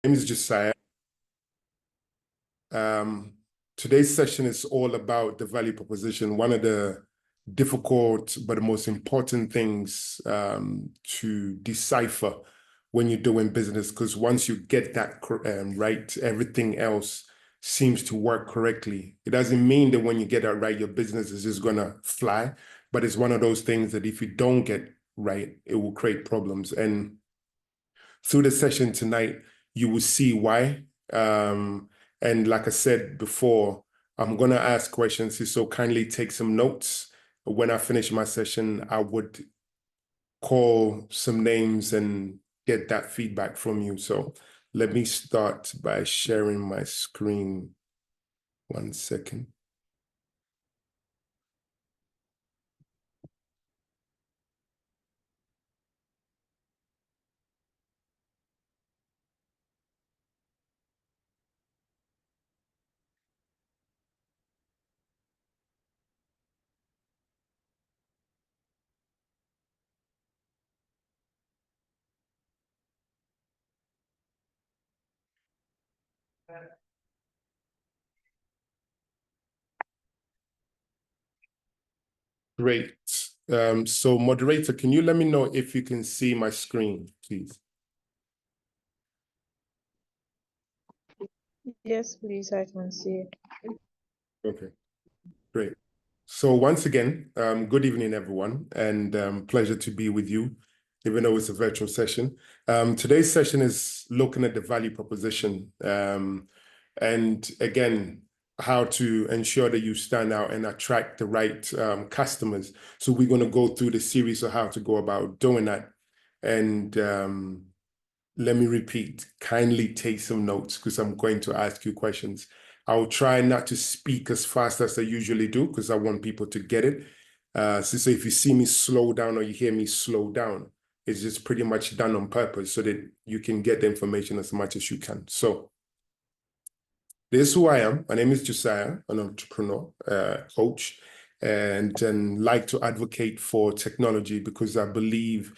Name is Josiah. Today's session is all about the value proposition, one of the difficult but the most important things to decipher when you're doing business, because once you get that right, everything else seems to work correctly. It doesn't mean that when you get that right, your business is just gonna fly, but it's one of those things that if you don't get right, it will create problems. And through the session tonight, you will see why. And like I said before, I'm going to ask questions, so kindly take some notes. When I finish my session, I would call some names and get that feedback from you. So let me start by sharing my screen. 1 second. Great. So moderator, can you let me know if you can see my screen, please? Yes, please, I can see it. Okay, great. So once again, good evening, everyone, and pleasure to be with you, even though it's a virtual session. Today's session is looking at the value proposition, and again, how to ensure that you stand out and attract the right customers. So we're going to go through the series of how to go about doing that. And let me repeat, kindly take some notes because I'm going to ask you questions. I'll try not to speak as fast as I usually do because I want people to get it. So if you see me slow down or you hear me slow down, it's just pretty much done on purpose so that you can get the information as much as you can. So this is who I am. My name is Josiah, an entrepreneur, coach, and like to advocate for technology because I believe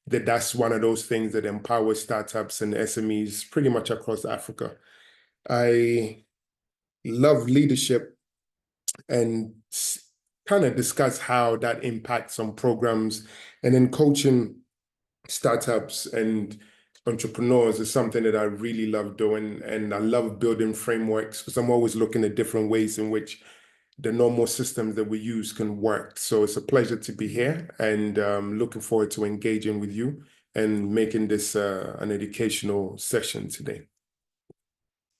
that that's one of those things that empowers startups and SMEs pretty much across Africa. I love leadership and kind of discuss how that impacts on programs, and then coaching startups and entrepreneurs is something that I really love doing. And I love building frameworks because I'm always looking at different ways in which the normal systems that we use can work. So it's a pleasure to be here, and looking forward to engaging with you and making this an educational session today.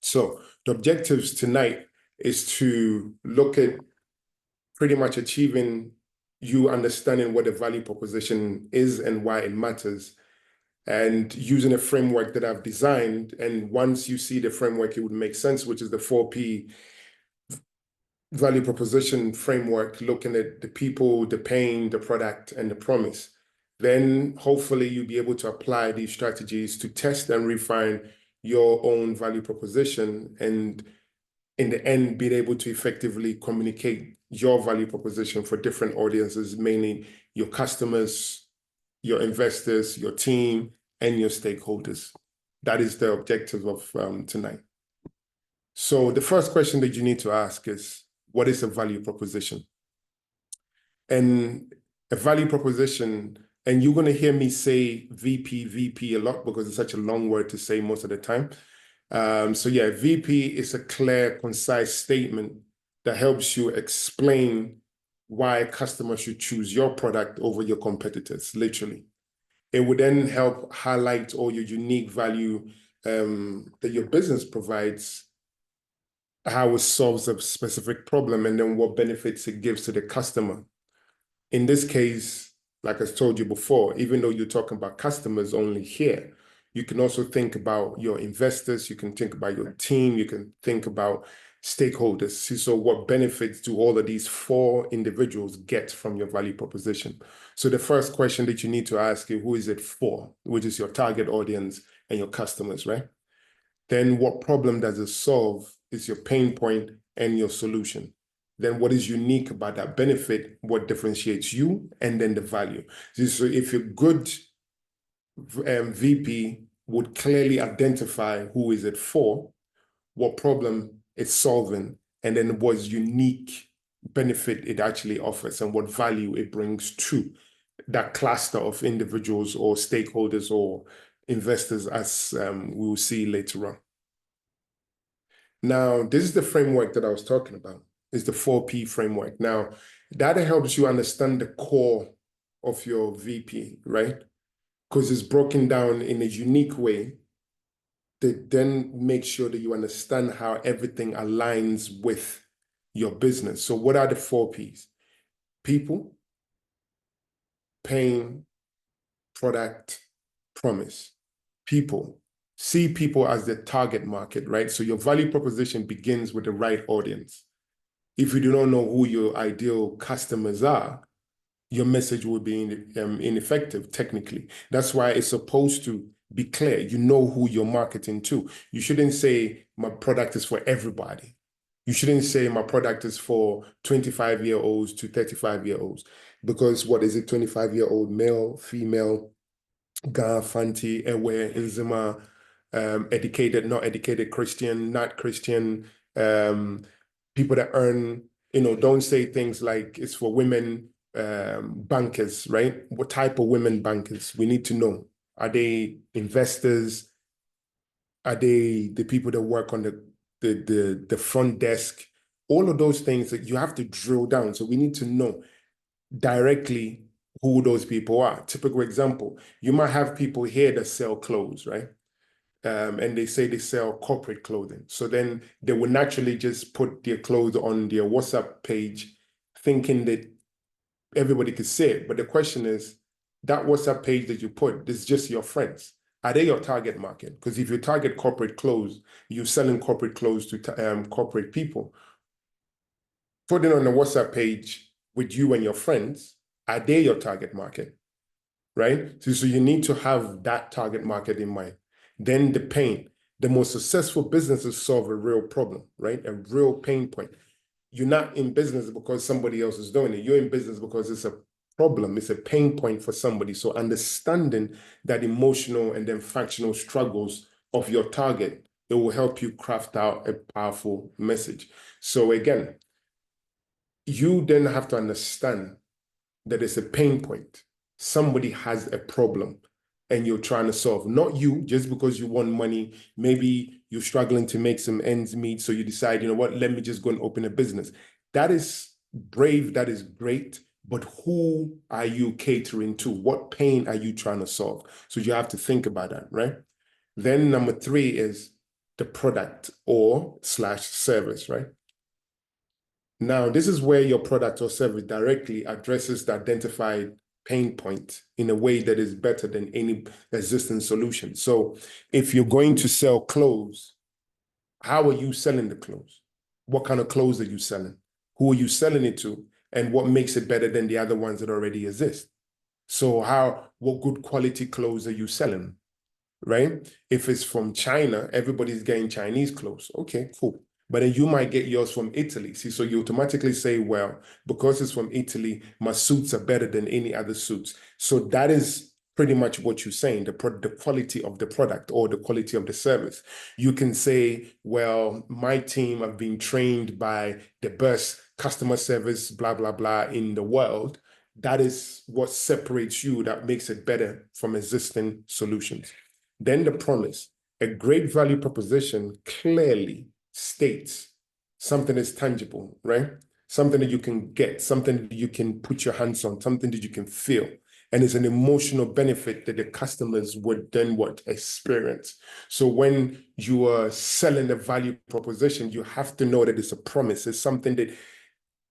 So the objectives tonight is to look at pretty much achieving you understanding what the value proposition is and why it matters, and using a framework that I've designed. And once you see the framework, it would make sense, which is the 4P value proposition framework, looking at the people, the pain, the product, and the promise. Then hopefully you'll be able to apply these strategies to test and refine your own value proposition, and in the end, being able to effectively communicate your value proposition for different audiences, mainly your customers, your investors, your team, and your stakeholders. That is the objective of tonight. So the first question that you need to ask is, what is a value proposition? And a value proposition, and you're going to hear me say VP a lot because it's such a long word to say most of the time. So yeah, VP is a clear, concise statement that helps you explain why customers should choose your product over your competitors, literally. It would then help highlight all your unique value that your business provides, how it solves a specific problem, and then what benefits it gives to the customer. In this case, like I told you before, even though you're talking about customers only here, you can also think about your investors, you can think about your team, you can think about stakeholders. So what benefits do all of these 4 individuals get from your value proposition? So the first question that you need to ask is, who is it for? Which is your target audience and your customers, right? Then what problem does it solve is your pain point and your solution. Then what is unique about that benefit, what differentiates you, and then the value. So if you're good VP, would clearly identify who is it for, what problem it's solving, and then what unique benefit it actually offers and what value it brings to that cluster of individuals or stakeholders or investors, as we will see later on. Now, this is the framework that I was talking about. It's the 4P framework. Now, that helps you understand the core of your VP, right? Because it's broken down in a unique way that then makes sure that you understand how everything aligns with your business. So what are the 4Ps? People, pain, product, promise. People. See people as the target market, right? So your value proposition begins with the right audience. If you do not know who your ideal customers are, your message will be ineffective technically. That's why it's supposed to be clear. You know who you're marketing to. You shouldn't say my product is for everybody. You shouldn't say my product is for 25-year-olds to 35-year-olds, because what is it, 25-year-old male, female, Ga, Fanti, Ewe, Inzima, educated, not educated, Christian, not Christian, people that earn, don't say things like it's for women bankers, right? What type of women bankers? We need to know. Are they investors? Are they the people that work on the front desk? All of those things that you have to drill down. So we need to know directly who those people are. Typical example, you might have people here that sell clothes, right? And they say they sell corporate clothing. So then they will naturally just put their clothes on their WhatsApp page, thinking that everybody could see it. But the question is, that WhatsApp page that you put is just your friends. Are they your target market? Because if you target corporate clothes, you're selling corporate clothes to corporate people. Putting on a WhatsApp page with you and your friends, are they your target market? Right? So you need to have that target market in mind. Then the pain. The most successful businesses solve a real problem, right? A real pain point. You're not in business because somebody else is doing it. You're in business because it's a problem. It's a pain point for somebody. So understanding that emotional and then functional struggles of your target, it will help you craft out a powerful message. So again, you then have to understand that it's a pain point. Somebody has a problem and you're trying to solve. Not you, just because you want money. Maybe you're struggling to make some ends meet. So you decide, you know what, let me just go and open a business. That is brave. That is great. But who are you catering to? What pain are you trying to solve? So you have to think about that, right? Then number 3 is the product or / service, right? Now, this is where your product or service directly addresses the identified pain point in a way that is better than any existing solution. So if you're going to sell clothes, how are you selling the clothes? What kind of clothes are you selling? Who are you selling it to? And what makes it better than the other ones that already exist? So what good quality clothes are you selling, right? If it's from China, everybody's getting Chinese clothes. Okay, cool. But then you might get yours from Italy. See, so you automatically say, well, because it's from Italy, my suits are better than any other suits. So that is pretty much what you're saying, the quality of the product or the quality of the service. You can say, well, my team have been trained by the best customer service, blah, blah, blah, in the world. That is what separates you, that makes it better from existing solutions. Then the promise. A great value proposition clearly states something is tangible, right? Something that you can get, something that you can put your hands on, something that you can feel. And it's an emotional benefit that the customers would then experience. So when you are selling a value proposition, you have to know that it's a promise. It's something that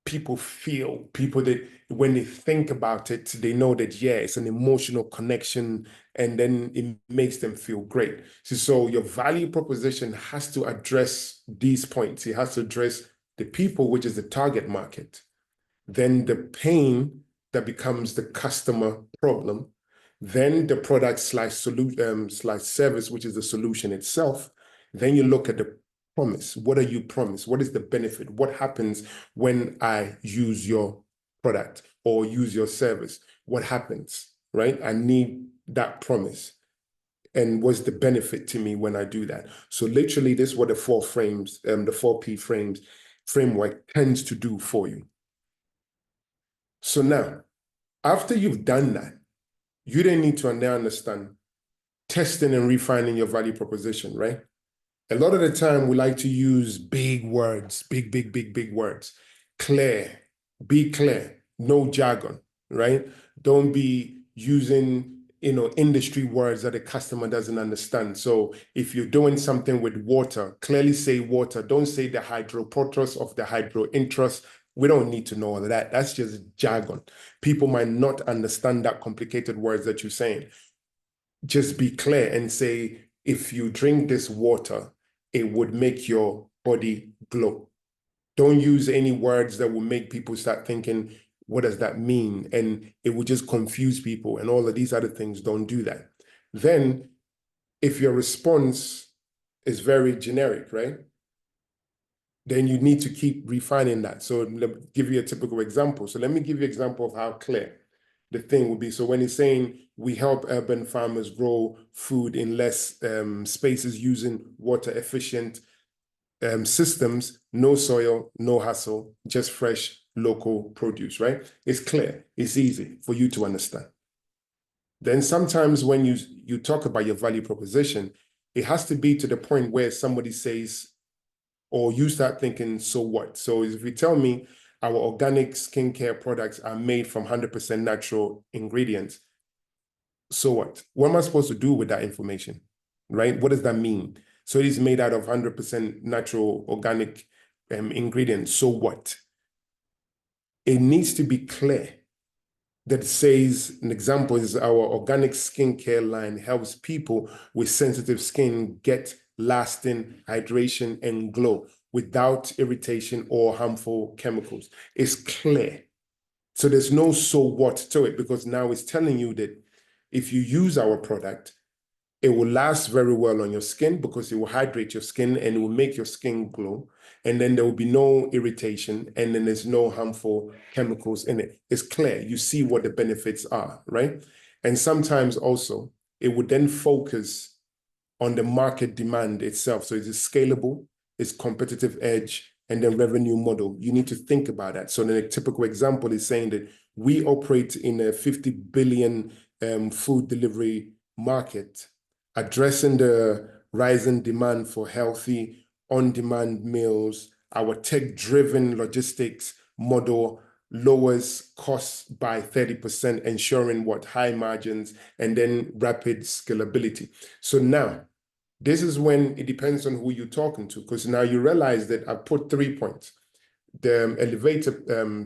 people feel, people that when they think about it, they know that, yeah, it's an emotional connection, and then it makes them feel great. So your value proposition has to address these points. It has to address the people, which is the target market, then the pain that becomes the customer problem, then the product / solution / service, which is the solution itself. Then you look at the promise. What are you promised? What is the benefit? What happens when I use your product or use your service? What happens, right? I need that promise. and what's the benefit to me when I do that. So literally, this is what the 4 frames, the 4P framework tends to do for you. So now, after you've done that, you then need to now understand testing and refining your value proposition, right? A lot of the time, we like to use big words, big words. Clear, be clear, no jargon, right? Don't be using, industry words that the customer doesn't understand. So if you're doing something with water, clearly say water. Don't say the hydroportus of the hydrointrus. We don't need to know all of that. That's just jargon. People might not understand that complicated words that you're saying. Just be clear and say, if you drink this water, it would make your body glow. Don't use any words that will make people start thinking, what does that mean? And it will just confuse people, and all of these other things. Don't do that. Then, if your response is very generic, right? Then you need to keep refining that. So let me give you a typical example. So let me give you an example of how clear the thing would be. So when he's saying we help urban farmers grow food in less spaces using water efficient systems, no soil, no hassle, just fresh local produce, right? It's clear, it's easy for you to understand. Then sometimes when you talk about your value proposition, it has to be to the point where somebody says, or you start thinking, so what? So if you tell me our organic skincare products are made from 100% natural ingredients, so what? What am I supposed to do with that information, right? What does that mean? So it is made out of 100% natural organic ingredients. So what? It needs to be clear that says, an example is our organic skincare line helps people with sensitive skin get lasting hydration and glow without irritation or harmful chemicals. It's clear. So there's no so what to it, because now it's telling you that if you use our product, it will last very well on your skin because it will hydrate your skin and it will make your skin glow. And then there will be no irritation, and then there's no harmful chemicals in it. It's clear. You see what the benefits are, right? And sometimes also it would then focus on the market demand itself. So it's scalable, it's competitive edge, and then revenue model. You need to think about that. So then a typical example is saying that we operate in a 50 billion food delivery market, addressing the rising demand for healthy, on-demand meals. Our tech-driven logistics model lowers costs by 30%, ensuring what high margins and then rapid scalability. So now, this is when it depends on who you're talking to, because now you realize that I put 3 points. The elevator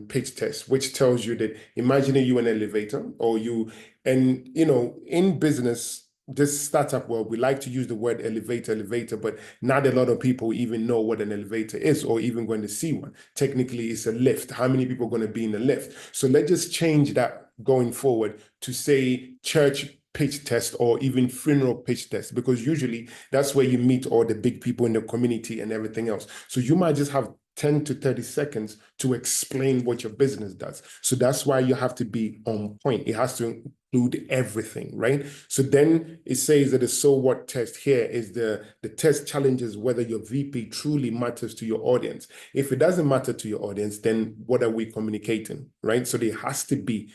pitch test, which tells you that imagine you an elevator or you, and in business, this startup world, we like to use the word elevator, but not a lot of people even know what an elevator is or even going to see one. Technically, it's a lift. How many people are going to be in a lift? So let's just change that going forward to say church pitch test or even funeral pitch test, because usually that's where you meet all the big people in the community and everything else. So you might just have 10 to 30 seconds to explain what your business does. So that's why you have to be on point. It has to include everything, right? So then it says that the so what test here is the test challenges whether your VP truly matters to your audience. If it doesn't matter to your audience, then what are we communicating, right? So there has to be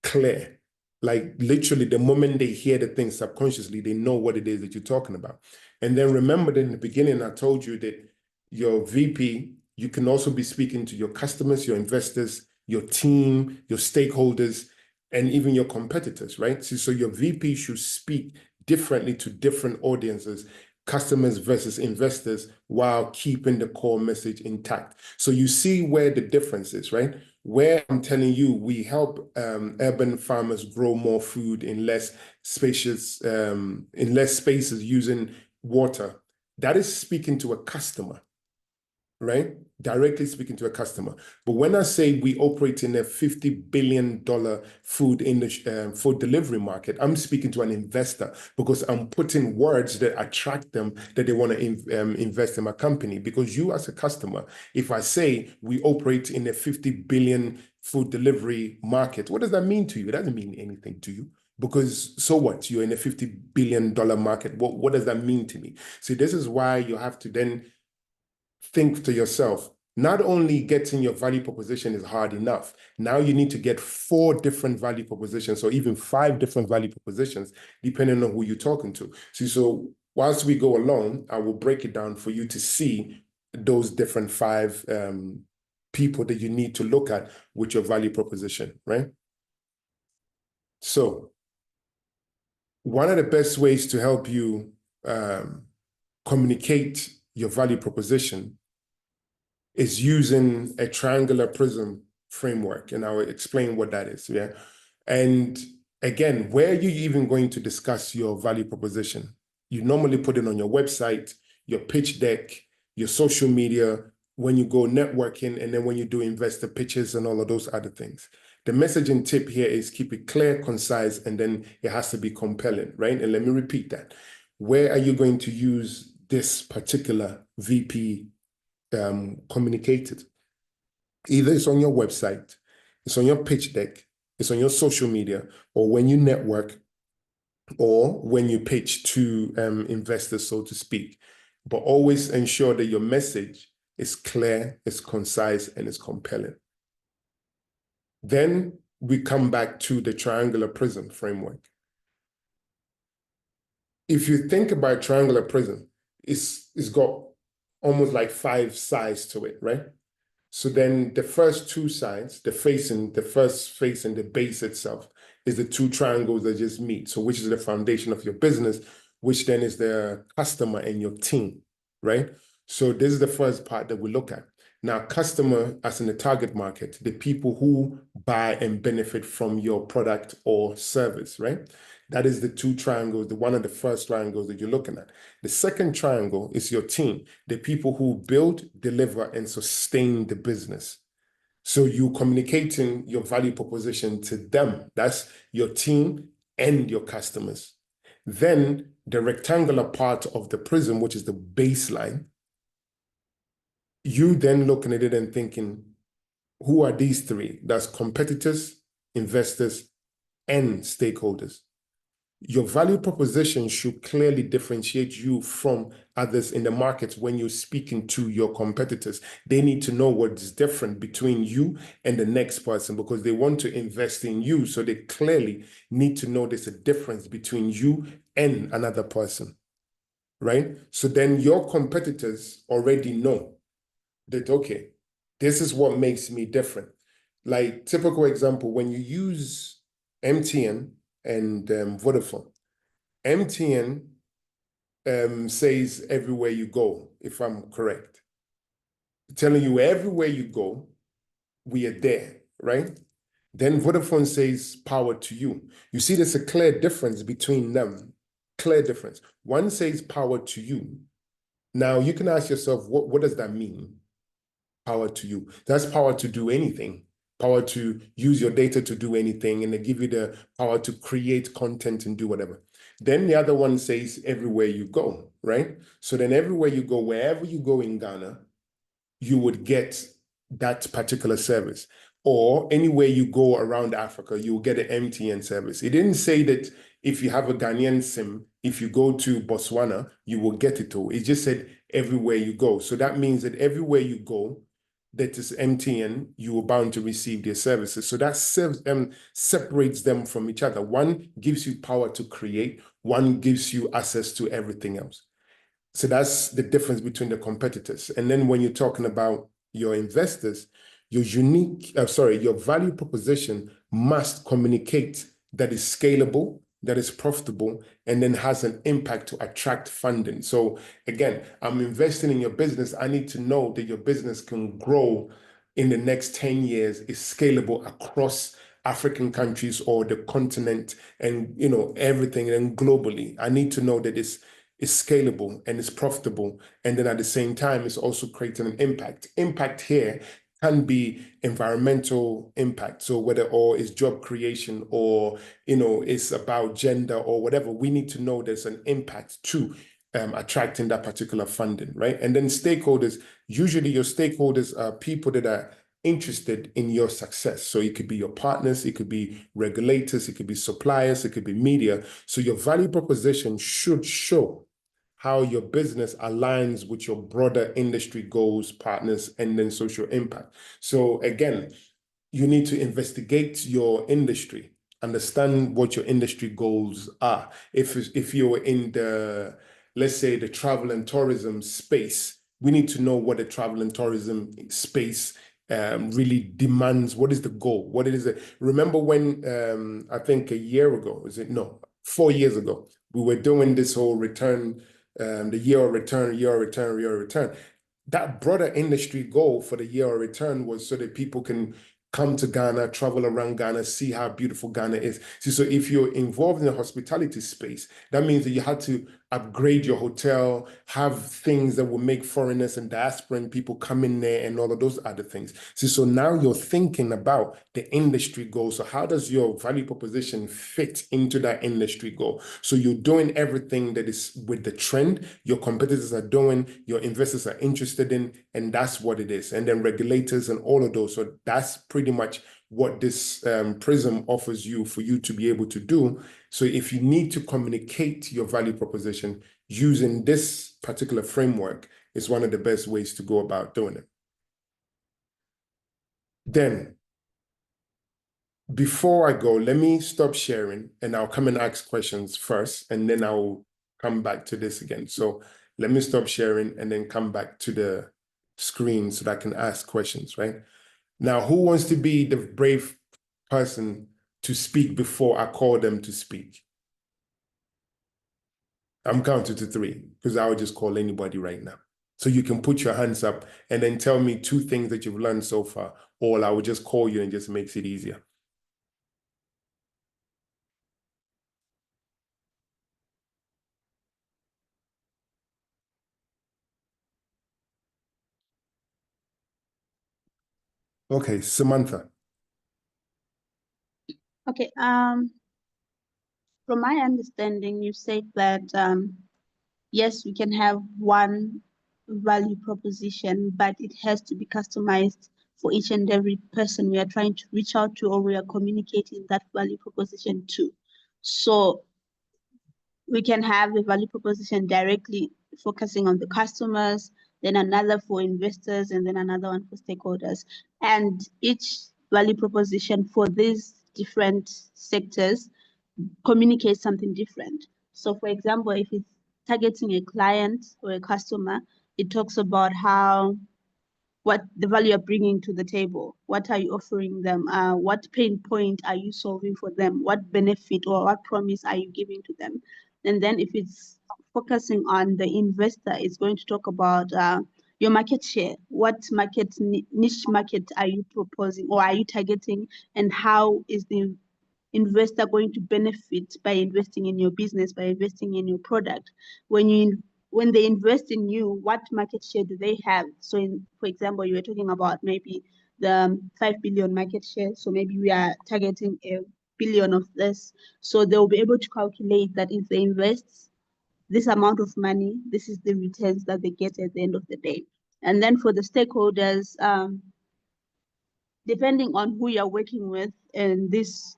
clear. Like literally the moment they hear the thing subconsciously, they know what it is that you're talking about. And then remember that in the beginning, I told you that your VP, you can also be speaking to your customers, your investors, your team, your stakeholders, and even your competitors, right? So your VP should speak differently to different audiences, customers versus investors, while keeping the core message intact. So you see where the difference is, right? Where I'm telling you, we help urban farmers grow more food in less spaces using water. That is speaking to a customer, right? Directly speaking to a customer. But when I say we operate in a $50 billion food delivery market, I'm speaking to an investor because I'm putting words that attract them, that they want to invest in my company. Because you as a customer, if I say we operate in a 50 billion food delivery market, what does that mean to you? It doesn't mean anything to you. Because so what? You're in a $50 billion market. What does that mean to me? See, this is why you have to then think to yourself, not only getting your value proposition is hard enough, now you need to get 4 different value propositions or even 5 different value propositions, depending on who you're talking to. See, so whilst we go along, I will break it down for you to see those different 5 people that you need to look at with your value proposition, right? So one of the best ways to help you communicate your value proposition is using a triangular prism framework, and I'll explain what that is. Yeah. And again, where are you even going to discuss your value proposition? You normally put it on your website, your pitch deck, your social media, when you go networking, and then when you do investor pitches and all of those other things. The messaging tip here is keep it clear, concise, and then it has to be compelling, right? And let me repeat that. Where are you going to use this particular VP communicated? Either it's on your website, it's on your pitch deck, it's on your social media, or when you network, or when you pitch to investors, so to speak. But always ensure that your message is clear, it's concise, and it's compelling. Then we come back to the triangular prism framework. If you think about triangular prism, it's got almost like 5 sides to it, right? So then the first 2 sides, the first face and the base itself, is the 2 triangles that just meet. So which is the foundation of your business, which then is the customer and your team, right? So this is the first part that we look at. Now, customer, as in the target market, the people who buy and benefit from your product or service, right? That is the 2 triangles, one of the first triangles that you're looking at. The second triangle is your team, the people who build, deliver, and sustain the business. So you're communicating your value proposition to them. That's your team and your customers. Then the rectangular part of the prism, which is the baseline, you then looking at it and thinking, who are these 3? That's competitors, investors, and stakeholders. Your value proposition should clearly differentiate you from others in the market when you're speaking to your competitors. They need to know what's different between you and the next person because they want to invest in you. So they clearly need to know there's a difference between you and another person, right? So then your competitors already know that, okay, this is what makes me different. Like typical example, when you use MTN and Vodafone, MTN says everywhere you go, if I'm correct, telling you everywhere you go, we are there, right? Then Vodafone says power to you. You see, there's a clear difference between them, clear difference. One says power to you. Now you can ask yourself, what does that mean? Power to you. That's power to do anything, power to use your data to do anything, and they give you the power to create content and do whatever. Then the other one says everywhere you go, right? So then everywhere you go, wherever you go in Ghana, you would get that particular service. Or anywhere you go around Africa, you will get an MTN service. It didn't say that if you have a Ghanaian SIM, if you go to Botswana, you will get it all. It just said everywhere you go. So that means that everywhere you go, that is MTN, you are bound to receive their services. So that separates them from each other. One gives you power to create, one gives you access to everything else. So that's the difference between the competitors. And then when you're talking about your investors, your your value proposition must communicate that is scalable, that is profitable, and then has an impact to attract funding. So again, I'm investing in your business. I need to know that your business can grow in the next 10 years, is scalable across African countries or the continent and everything and globally. I need to know that it's scalable and it's profitable. And then at the same time, it's also creating an impact. Impact here can be environmental impact. So whether or it's job creation or, it's about gender or whatever, we need to know there's an impact to attracting that particular funding, right? And then stakeholders, usually your stakeholders are people that are interested in your success. So it could be your partners, it could be regulators, it could be suppliers, it could be media. So your value proposition should show how your business aligns with your broader industry goals, partners, and then social impact. So again, you need to investigate your industry, understand what your industry goals are. If you're in the, let's say, the travel and tourism space, we need to know what the travel and tourism space really demands. What is the goal? What is it? Remember when I think a year ago, 4 years ago, we were doing this whole return, the year of return, year of return, year of return. That broader industry goal for the year of return was so that people can come to Ghana, travel around Ghana, see how beautiful Ghana is. See, so if you're involved in the hospitality space, that means that you had to upgrade your hotel, have things that will make foreigners and diasporan people come in there and all of those other things. See, so now you're thinking about the industry goal. So how does your value proposition fit into that industry goal? So you're doing everything that is with the trend, your competitors are doing, your investors are interested in, and that's what it is. And then regulators and all of those. So that's pretty much what this prism offers you for you to be able to do. So if you need to communicate your value proposition using this particular framework, is one of the best ways to go about doing it. Then, before I go, let me stop sharing and I'll come and ask questions first, and then I'll come back to this again. So let me stop sharing and then come back to the screen so that I can ask questions, right? Now, who wants to be the brave person to speak before I call them to speak? I'm counting to 3 because I would just call anybody right now. So you can put your hands up and then tell me 2 things that you've learned so far, or I will just call you and just makes it easier. Okay, Samantha. Okay, from my understanding, you said that yes, we can have one value proposition, but it has to be customized for each and every person we are trying to reach out to or we are communicating that value proposition to. So we can have a value proposition directly focusing on the customers, then another for investors, and then another one for stakeholders. And each value proposition for these different sectors communicates something different. So for example, if it's targeting a client or a customer, it talks about what the value you're bringing to the table, what are you offering them, what pain point are you solving for them, what benefit or what promise are you giving to them. And then if it's focusing on the investor, it's going to talk about your market share, what niche market are you proposing or are you targeting, and how is the investor going to benefit by investing in your business, by investing in your product. When they invest in you, what market share do they have? So for example, you were talking about maybe the 5 billion market share. So maybe we are targeting 1 billion of this. So they'll be able to calculate that if they invest this amount of money, this is the returns that they get at the end of the day. And then for the stakeholders, depending on who you're working with and this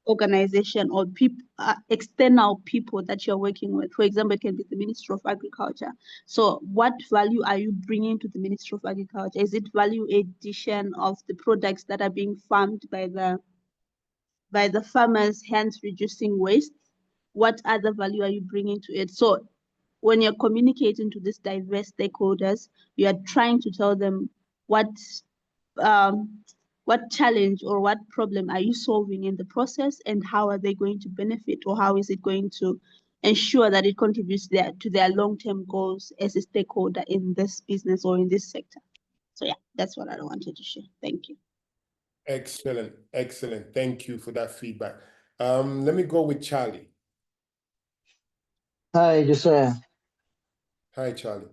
organization or people, external people that you're working with. For example, it can be the Ministry of Agriculture. So what value are you bringing to the Ministry of Agriculture? Is it value addition of the products that are being farmed by the farmers, hence reducing waste? What other value are you bringing to it? So when you're communicating to these diverse stakeholders, you are trying to tell them what challenge or what problem are you solving in the process, and how are they going to benefit, or how is it going to ensure that it contributes to their long-term goals as a stakeholder in this business or in this sector. So yeah, that's what I wanted to share. Thank you. Excellent, excellent. Thank you for that feedback. Let me go with Charlie. Hi, Josiah. Hi, Charlie.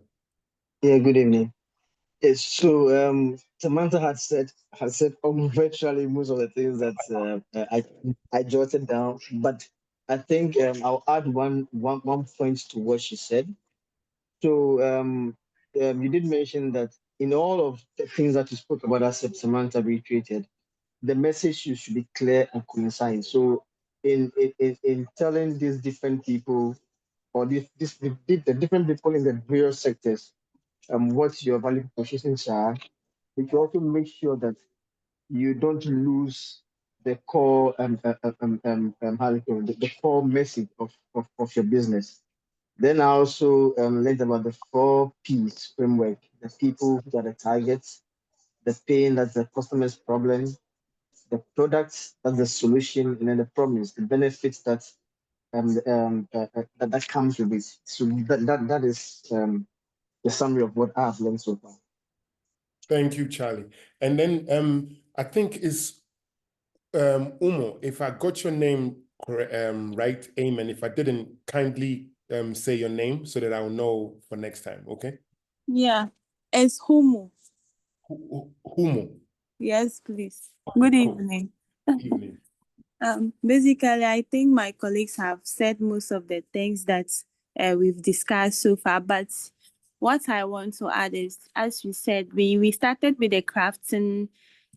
Yeah, good evening. Yes, so Samantha had said virtually most of the things that I jotted down, but I think I'll add one point to what she said. So you did mention that in all of the things that you spoke about, as Samantha reiterated, the message should be clear and concise. So in telling these different people or the different people in the various sectors what your value propositions are, you can also make sure that you don't lose the core how do you call it, the core message of your business. Then I also learned about the 4Ps framework: the people who are the targets, the pain that's the customer's problem, the products that's the solution, and then the promise, the benefits that that comes with it. So that is the summary of what I've learned so far. Thank you, Charlie. And then I think it's Umo, if I got your name right, amen. If I didn't, kindly say your name so that I'll know for next time, okay? Yeah, it's Humu. Humo. Yes, please. Good Cool. evening. Evening. Basically, I think my colleagues have said most of the things that we've discussed so far, but what I want to add is, as you said, we started with the crafting,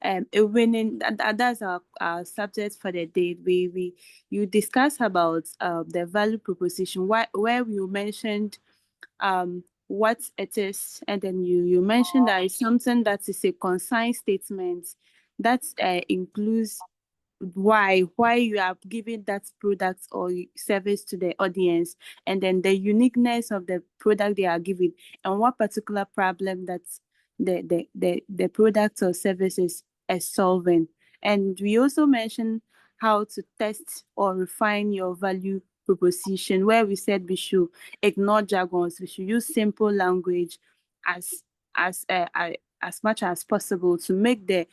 a winning, that's our subject for the day. You discuss about the value proposition, where you mentioned what it is, and then you mentioned that it's something that is a concise statement that includes why you are giving that product or service to the audience, and then the uniqueness of the product they are giving, and what particular problem that the product or service is solving. And we also mentioned how to test or refine your value proposition, where we said we should ignore jargons, we should use simple language as as much as possible to make the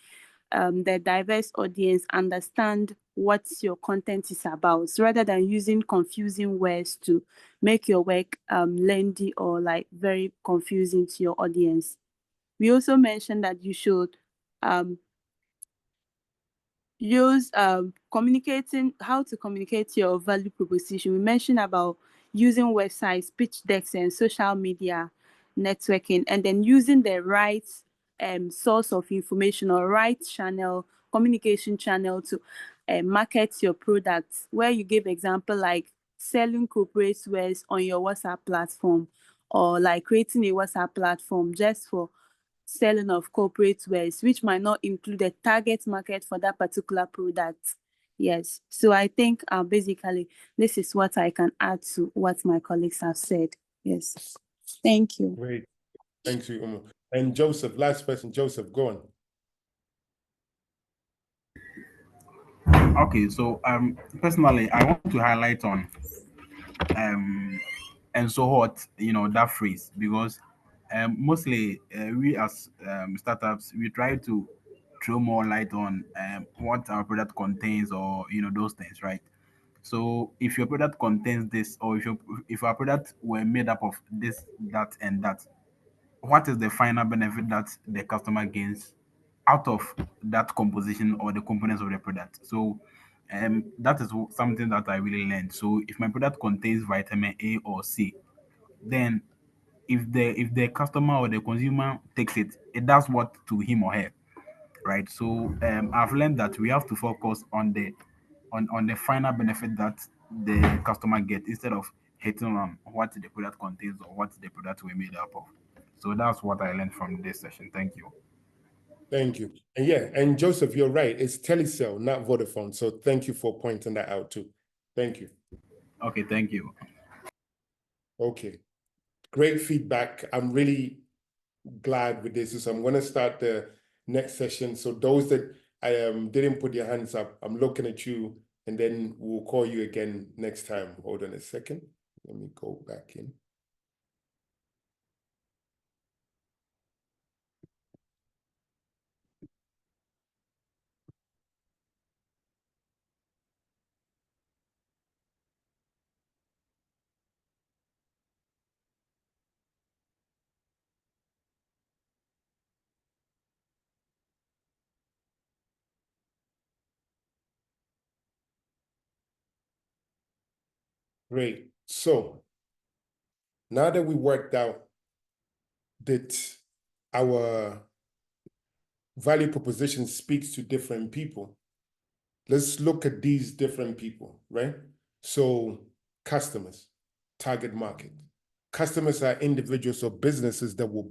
diverse audience understand what your content is about, rather than using confusing words to make your work lengthy or like very confusing to your audience. We also mentioned that you should use communicating, how to communicate your value proposition. We mentioned about using websites, pitch decks, and social media networking, and then using the right source of information or right channel, communication channel to market your products, where you give example like selling corporate wares on your WhatsApp platform, or like creating a WhatsApp platform just for selling of corporate wares, which might not include a target market for that particular product. Yes, so I think basically this is what I can add to what my colleagues have said. Yes, thank you. Great. Thank you, Umo. And Joseph, last person. Joseph, go on. Okay, so personally, I want to highlight on and so what, that phrase, because mostly we as startups, we try to throw more light on what our product contains, or those things, right? So if your product contains this, or if our product were made up of this, that, and that, what is the final benefit that the customer gains out of that composition or the components of the product? So that is something that I really learned. So if my product contains vitamin A or C, then if the customer or the consumer takes it, it does what to him or her, right? So I've learned that we have to focus on the final benefit that the customer gets, instead of hitting on what the product contains or what the product we made up of. So that's what I learned from this session. Thank you. Thank you. And yeah, and Joseph, you're right. It's Telecel, not Vodafone. So thank you for pointing that out too. Thank you. Okay, thank you. Okay. Great feedback. I'm really glad with this. So I'm going to start the next session. So those that didn't put your hands up, I'm looking at you, and then we'll call you again next time. Hold on a second. Let me go back in. Great. So now that we worked out that our value proposition speaks to different people. Let's look at these different people, right? So customers, target market. Customers are individuals or businesses that will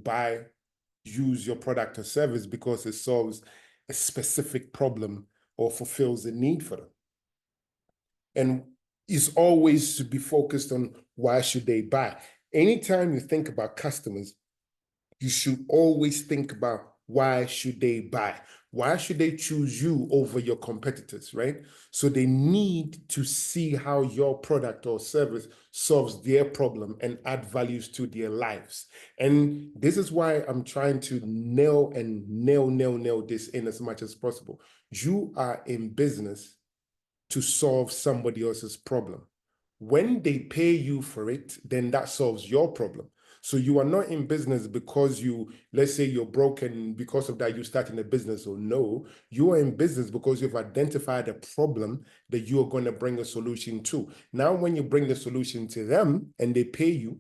use your product or service because it solves a specific problem or fulfills a need for them. And it's always to be focused on why should they buy. Anytime you think about customers, you should always think about why should they buy? Why should they choose you over your competitors, right? So they need to see how your product or service solves their problem and add values to their lives. And this is why I'm trying to nail this in as much as possible. You are in business to solve somebody else's problem. When they pay you for it, then that solves your problem. So you are not in business because let's say you're broken, because of that you starting a business, or no, you are in business because you've identified a problem that you are going to bring a solution to. Now, when you bring the solution to them and they pay you,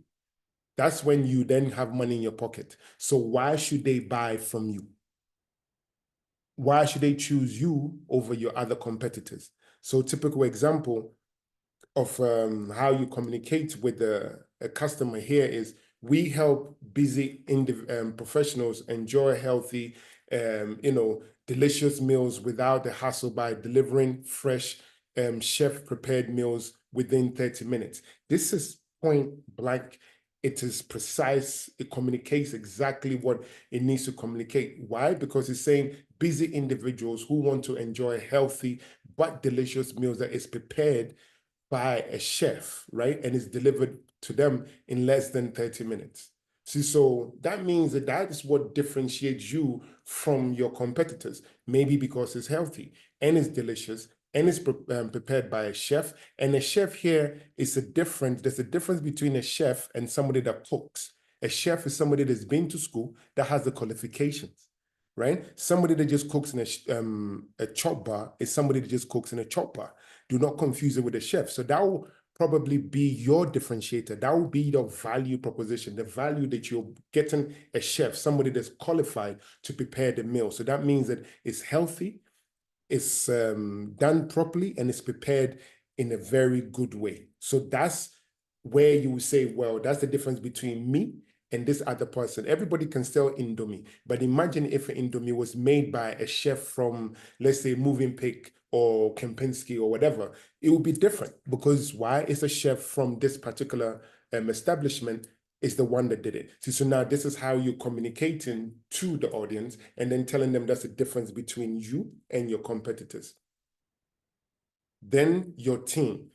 that's when you then have money in your pocket. So why should they buy from you? Why should they choose you over your other competitors? So typical example of how you communicate with a customer here is we help busy professionals enjoy healthy, delicious meals without the hassle by delivering fresh, chef-prepared meals within 30 minutes. This is point blank. It is precise. It communicates exactly what it needs to communicate. Why? Because it's saying busy individuals who want to enjoy healthy but delicious meals that is prepared by a chef, right? And it's delivered to them in less than 30 minutes. See, so that means that is what differentiates you from your competitors. Maybe because it's healthy and it's delicious and it's prepared by a chef. And a chef here is there's a difference between a chef and somebody that cooks. A chef is somebody that's been to school, that has the qualifications, right? Somebody that just cooks in a chop bar is somebody that just cooks in a chop bar. Do not confuse it with a chef. So that will probably be your differentiator. That will be your value proposition, the value that you're getting a chef, somebody that's qualified to prepare the meal. So that means that it's healthy, it's done properly, and it's prepared in a very good way. So that's where you would say, well, that's the difference between me and this other person. Everybody can sell Indomie, but imagine if an Indomie was made by a chef from, let's say, Moving Pick or Kempinski or whatever. It would be different because why? It's a chef from this particular establishment is the one that did it. See, so now this is how you're communicating to the audience and then telling them that's the difference between you and your competitors. Then your team.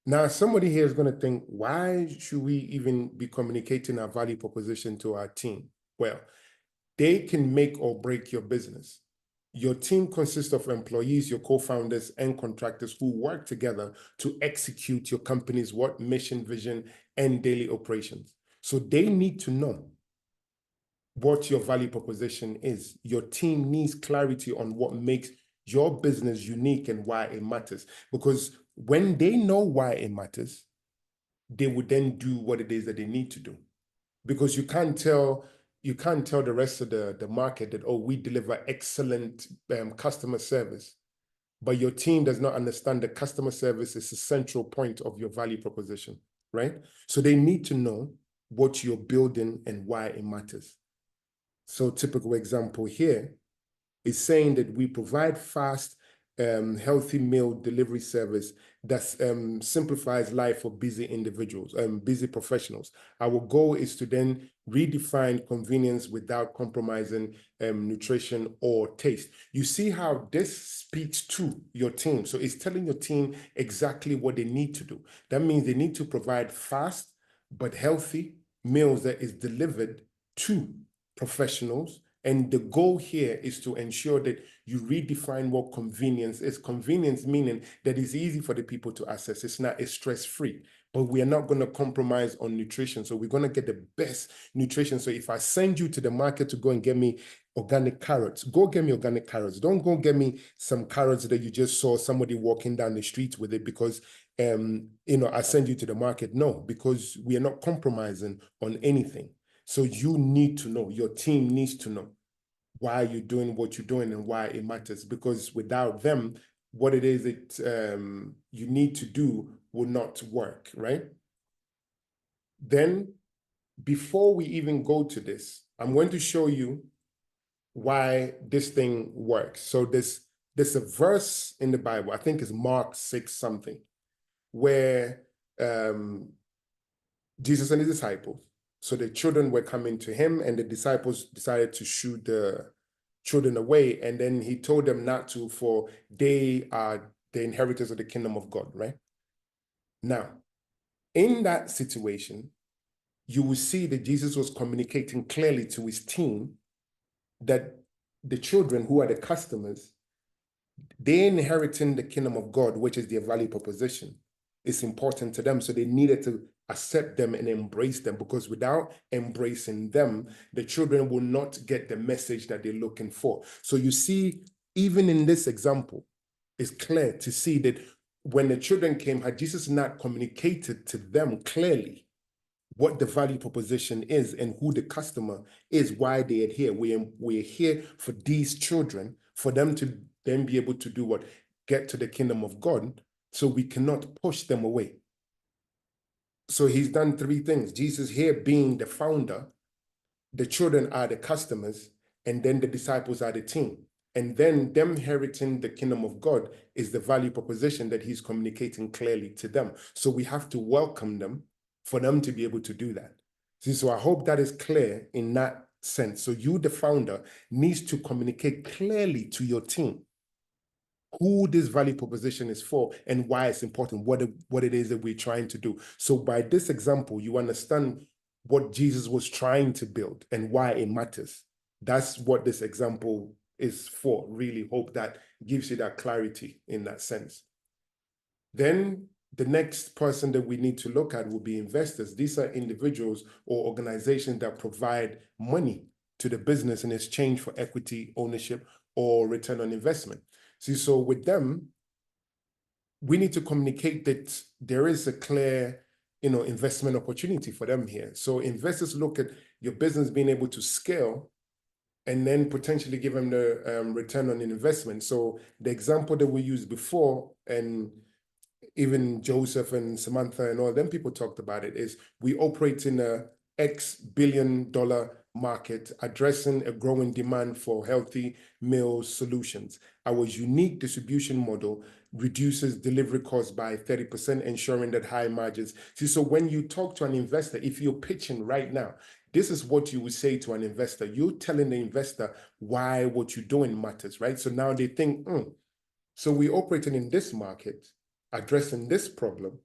Now, somebody here is going to think, why should we even be communicating our value proposition to our team? Well, they can make or break your business. Your team consists of employees, your co-founders, and contractors who work together to execute your company's mission, vision, and daily operations. So they need to know what your value proposition is. Your team needs clarity on what makes your business unique and why it matters. Because when they know why it matters, they would then do what it is that they need to do. Because you can't tell the rest of the market that, oh, we deliver excellent customer service, but your team does not understand that customer service is a central point of your value proposition, right? So they need to know what you're building and why it matters. So typical example here is saying that we provide fast, healthy meal delivery service that simplifies life for busy individuals, busy professionals. Our goal is to then redefine convenience without compromising nutrition or taste. You see how this speaks to your team. So it's telling your team exactly what they need to do. That means they need to provide fast but healthy meals that is delivered to professionals. And the goal here is to ensure that you redefine what convenience is. Convenience meaning that it's easy for the people to access. It's stress-free, but we are not going to compromise on nutrition. So we're going to get the best nutrition. So if I send you to the market to go and get me organic carrots, go get me organic carrots. Don't go get me some carrots that you just saw somebody walking down the street with it because I send you to the market. No, because we are not compromising on anything. So you need to know, your team needs to know why you're doing what you're doing and why it matters, because without them, what it is you need to do will not work, right? Then, before we even go to this, I'm going to show you why this thing works. So there's a verse in the Bible, I think it's Mark 6 something, where Jesus and his disciples, so the children were coming to him and the disciples decided to shoot the children away. And then he told them not to, for they are the inheritors of the kingdom of God, right? Now, in that situation, you will see that Jesus was communicating clearly to his team that the children who are the customers, they're inheriting the kingdom of God, which is their value proposition. It's important to them. So they needed to accept them and embrace them, because without embracing them, the children will not get the message that they're looking for. So you see, even in this example, it's clear to see that when the children came, had Jesus not communicated to them clearly what the value proposition is and who the customer is, why they are here. We're here for these children, for them to then be able to do what? Get to the kingdom of God. So we cannot push them away. So he's done three things. Jesus here being the founder, the children are the customers, and then the disciples are the team. And then them inheriting the kingdom of God is the value proposition that he's communicating clearly to them. So we have to welcome them for them to be able to do that. See, so I hope that is clear in that sense. So you, the founder, needs to communicate clearly to your team who this value proposition is for and why it's important, what it is that we're trying to do. So by this example, you understand what Jesus was trying to build and why it matters. That's what this example is for. Really hope that gives you that clarity in that sense. Then the next person that we need to look at will be investors. These are individuals or organizations that provide money to the business in exchange for equity, ownership, or return on investment. See, so with them, we need to communicate that there is a clear, investment opportunity for them here. So investors look at your business being able to scale and then potentially give them the return on investment. So the example that we used before, and even Joseph and Samantha and all them people talked about it, is we operate in a X billion-dollar market addressing a growing demand for healthy meal solutions. Our unique distribution model reduces delivery costs by 30%, ensuring that high margins. See, so when you talk to an investor, if you're pitching right now, this is what you would say to an investor. You're telling the investor why what you're doing matters, right? So now they think, so we're operating in this market, addressing this problem,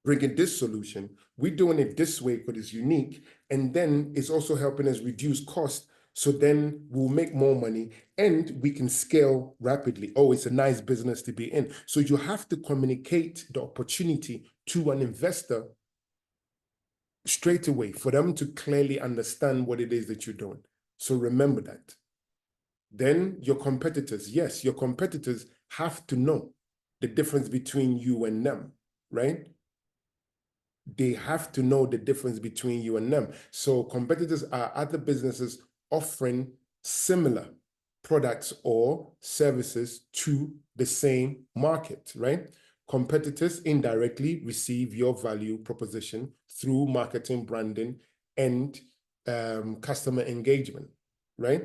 bringing this solution. We're doing it this way because it's unique. And then it's also helping us reduce costs. So then we'll make more money and we can scale rapidly. Oh, it's a nice business to be in. So you have to communicate the opportunity to an investor straight away for them to clearly understand what it is that you're doing. So remember that. Then your competitors, yes, your competitors have to know the difference between you and them, right? They have to know the difference between you and them. So competitors are other businesses offering similar products or services to the same market, right? Competitors indirectly receive your value proposition through marketing, branding, and customer engagement, right?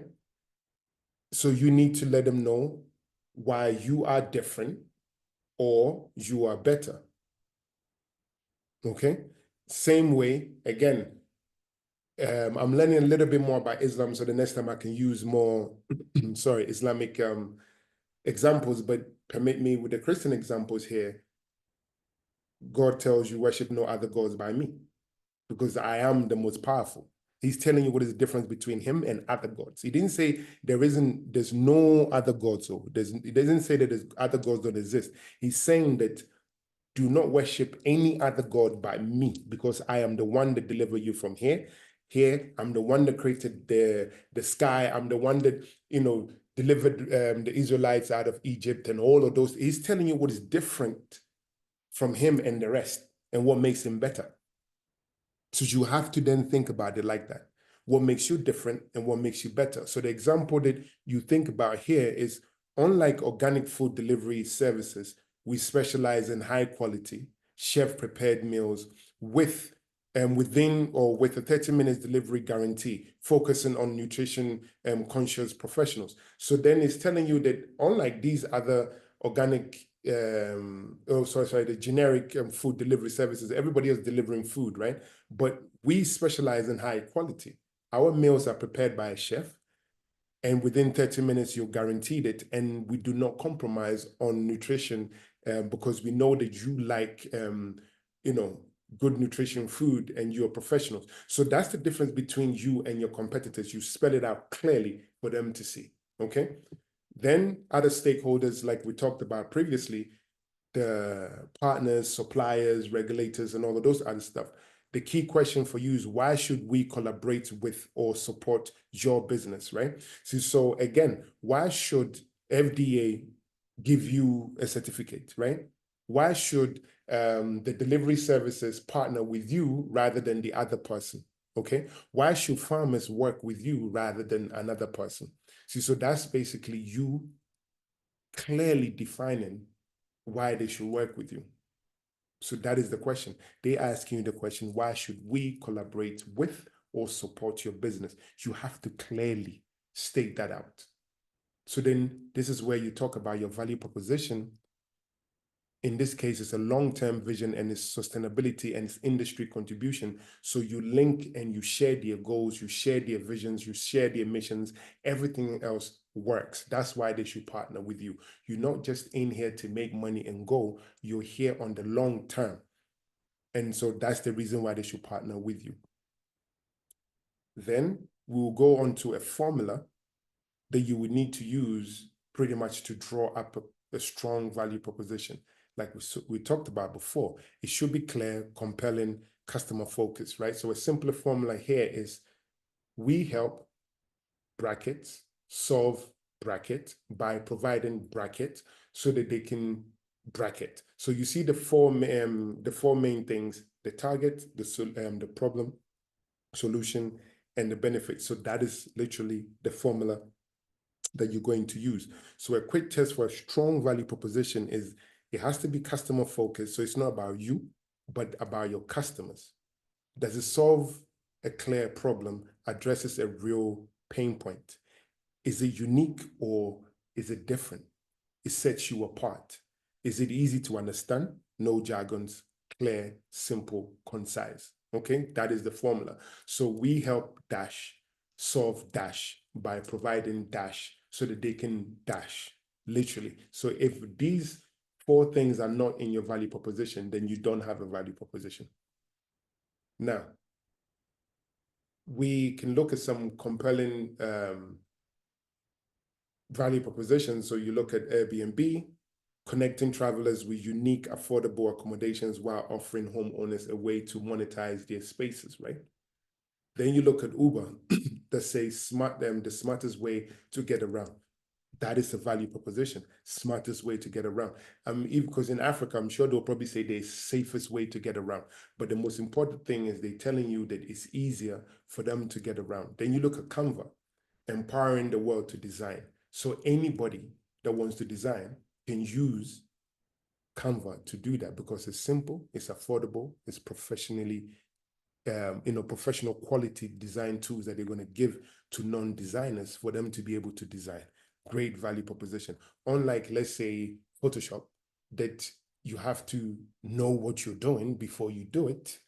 So you need to let them know why you are different or you are better. Okay? Same way, again, I'm learning a little bit more about Islam, so the next time I can use more, Islamic examples, but permit me with the Christian examples here. God tells you worship no other gods by me, because I am the most powerful. He's telling you what is the difference between him and other gods. He didn't say there's no other gods, or he doesn't say that there's other gods don't exist. He's saying that do not worship any other god but me, because I am the one that delivered you from here. I'm the one that created the sky. I'm the one that, delivered the Israelites out of Egypt and all of those. He's telling you what is different from him and the rest and what makes him better. So you have to then think about it like that. What makes you different and what makes you better? So the example that you think about here is, unlike organic food delivery services, we specialize in high quality, chef prepared meals with within or with a 30 minutes delivery guarantee, focusing on nutrition conscious professionals. So then it's telling you that unlike these other organic the generic food delivery services, everybody is delivering food, right? But we specialize in high quality. Our meals are prepared by a chef, and within 30 minutes, you're guaranteed it. And we do not compromise on nutrition because we know that you like, good nutrition food and you're professionals. So that's the difference between you and your competitors. You spell it out clearly for them to see, okay? Then other stakeholders, like we talked about previously, the partners, suppliers, regulators, and all of those other stuff. The key question for you is, why should we collaborate with or support your business, right? So again, why should FDA give you a certificate, right? Why should the delivery services partner with you rather than the other person, okay? Why should farmers work with you rather than another person? So that's basically you clearly defining why they should work with you. So that is the question. They ask you the question, why should we collaborate with or support your business? You have to clearly state that out. So then this is where you talk about your value proposition. In this case, it's a long-term vision and its sustainability and its industry contribution. So you link and you share their goals, you share their visions, you share their missions, everything else works. That's why they should partner with you. You're not just in here to make money and go, you're here on the long term. And so that's the reason why they should partner with you. Then we'll go on to a formula that you would need to use pretty much to draw up a strong value proposition. Like we talked about before, it should be clear, compelling, customer focused, right? So a simpler formula here is, we help brackets solve bracket by providing bracket so that they can bracket. So you see the four main things: the target, the problem, solution, and the benefit. So that is literally the formula that you're going to use. So a quick test for a strong value proposition is, it has to be customer focused. So it's not about you, but about your customers. Does it solve a clear problem, addresses a real pain point? Is it unique or is it different? It sets you apart. Is it easy to understand? No jargons, clear, simple, concise. Okay, that is the formula. So we help dash solve dash by providing dash so that they can dash, literally. So if these four things are not in your value proposition, then you don't have a value proposition. Now, we can look at some compelling value propositions. So you look at Airbnb, connecting travelers with unique, affordable accommodations while offering homeowners a way to monetize their spaces, right? Then you look at Uber that says the smartest way to get around. That is a value proposition, smartest way to get around. Even because in Africa, I'm sure they'll probably say the safest way to get around. But the most important thing is they're telling you that it's easier for them to get around. Then you look at Canva, empowering the world to design. So anybody that wants to design can use Canva to do that because it's simple, it's affordable, it's professionally professional quality design tools that they're going to give to non-designers for them to be able to design. Great value proposition. Unlike, let's say, Photoshop, that you have to know what you're doing before you do it.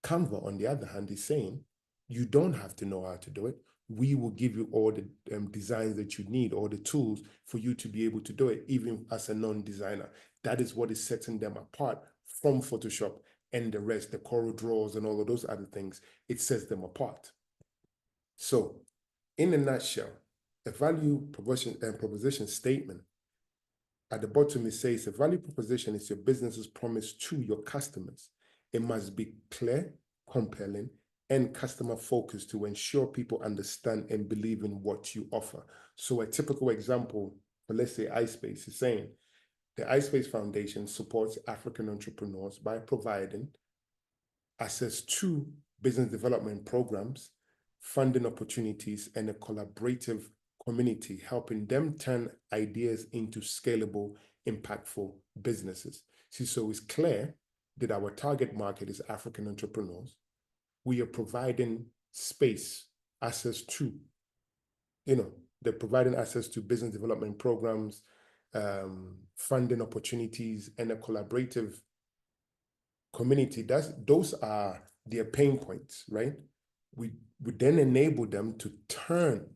Canva, on the other hand, is saying you don't have to know how to do it. We will give you all the designs that you need, all the tools for you to be able to do it, even as a non-designer. That is what is setting them apart from Photoshop and the rest, the Corel Draws and all of those other things. It sets them apart. So, in a nutshell, a value proposition statement, at the bottom it says, a value proposition is your business's promise to your customers. It must be clear, compelling, and customer focused to ensure people understand and believe in what you offer. So a typical example for, let's say, iSpace is saying, the iSpace Foundation supports African entrepreneurs by providing access to business development programs, funding opportunities, and a collaborative community, helping them turn ideas into scalable, impactful businesses. See, so it's clear that our target market is African entrepreneurs. We are providing space, access to, they're providing access to business development programs, funding opportunities, and a collaborative community. Those are their pain points, right? We then enable them to turn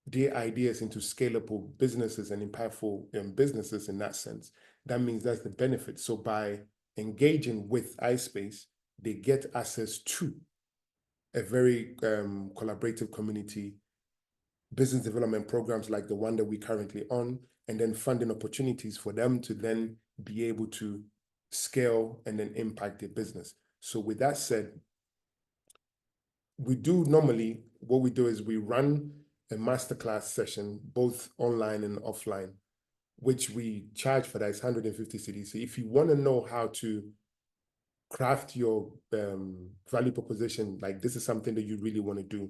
their ideas into scalable businesses and impactful businesses in that sense. That means that's the benefit. So by engaging with iSpace, they get access to a very collaborative community, business development programs like the one that we're currently on, and then funding opportunities for them to then be able to scale and then impact their business. So with that said, we do normally, what we do is we run a masterclass session, both online and offline, which we charge for that is 150 cedis. So if you want to know how to craft your value proposition, like this is something that you really want to do,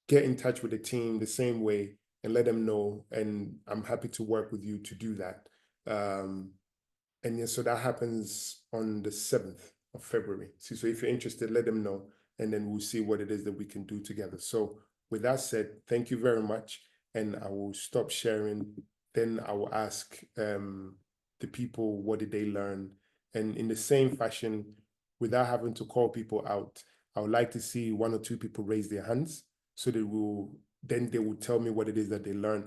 get in touch with the team the same way and let them know. And I'm happy to work with you to do that. And yeah, so that happens on the 7th of February. So if you're interested, let them know, and then we'll see what it is that we can do together. So with that said, thank you very much. And I will stop sharing. Then I will ask the people, what did they learn? And in the same fashion, without having to call people out, I would like to see 1 or 2 people raise their hands so that they will tell me what it is that they learned